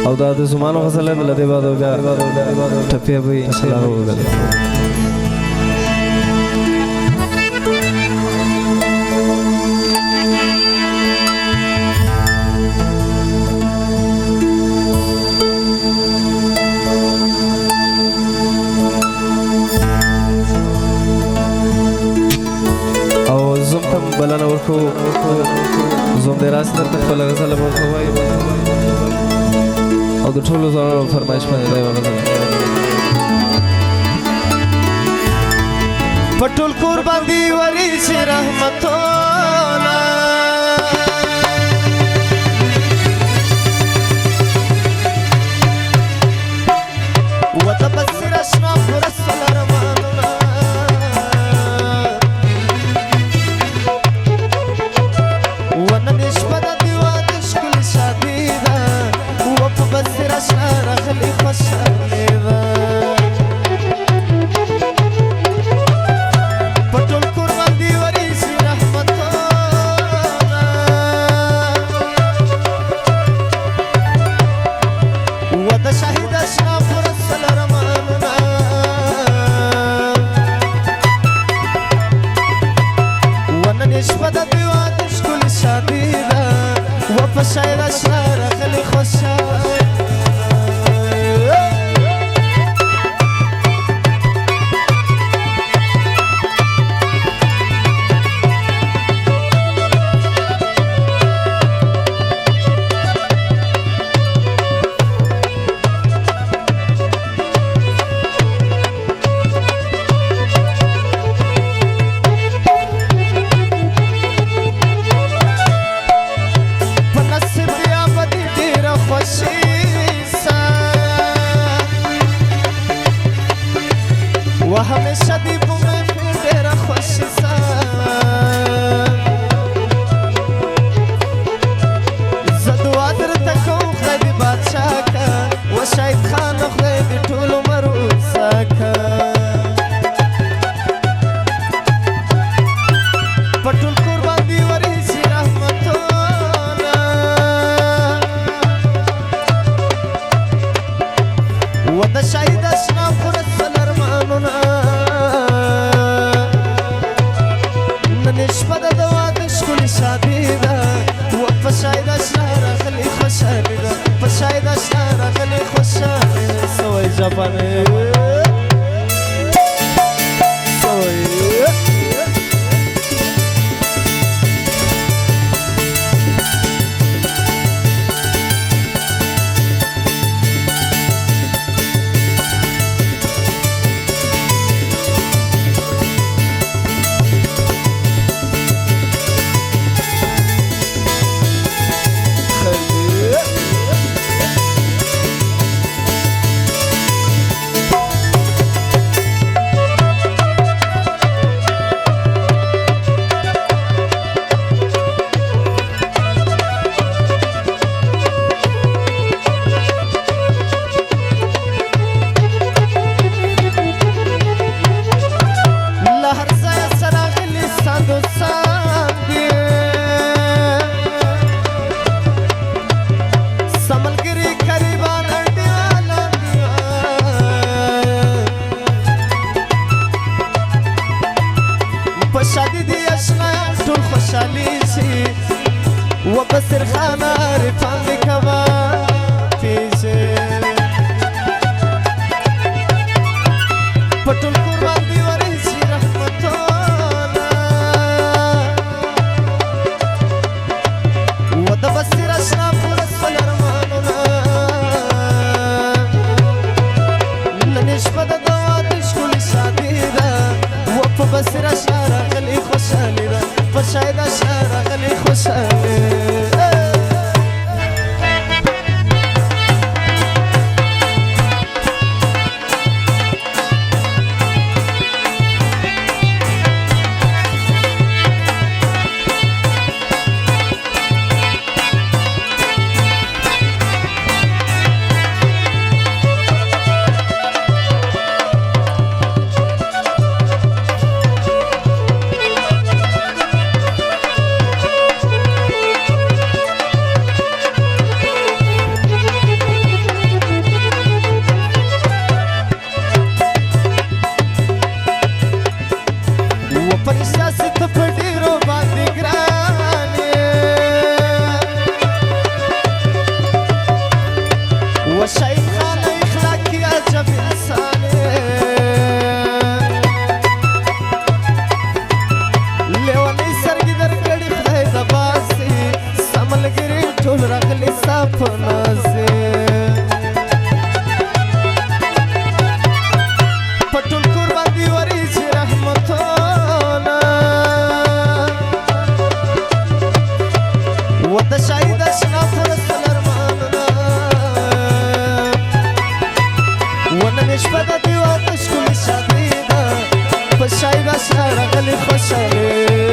او دا د زمانو غزل بل دی بعد بیا ټپه وي الله وګل او زم تم بلنه ورکو زم د راس در خپل غزل ورکوي او د ټولو زړه فرمایش باندې دی غزل پټول قربان دی وری شي رحمتونه وتبصر اشرف رسول رمضان وننش بدد وتشكل شديدا وتبصر اشرف خلي خشيدا پټول قربان دی وريس رحمتنا وت شهيد اشرف رسول رمضان وننش بدد وتشكل شديدا وفشايد اشرار خلي خشاي وهمیشه دی بومه ډېر خوشی سا زه دعا درته کوم خدای دې بادشاه که و شهید خان خدای دې ټول عمر وساکه پټول قربان دی ورشي رحمتونه و د شهید اشرف رسول ارمانونه نشفد دواد شكل شديدة وفشايد أشرار خلي خشالدة فشايد أشرار خلي خشالدة سوي جباني سوي وبصر خانا رفان كما فيجي پټول قربان دی ورشي رحمتونه ود بصر اشرف رسول ارمانونه نشفد دوات شكل شديدا وبصر اشرف خلي خشالدا فشايد اشرف خلي خشالدا پنازه پټول قربان دی وری چې رحمتونه و د شاهد اشنا پرست لرمانونه و نن شپه د دیوال ښکلې شادي ده په شاهد اشنا راغلې خوشحالي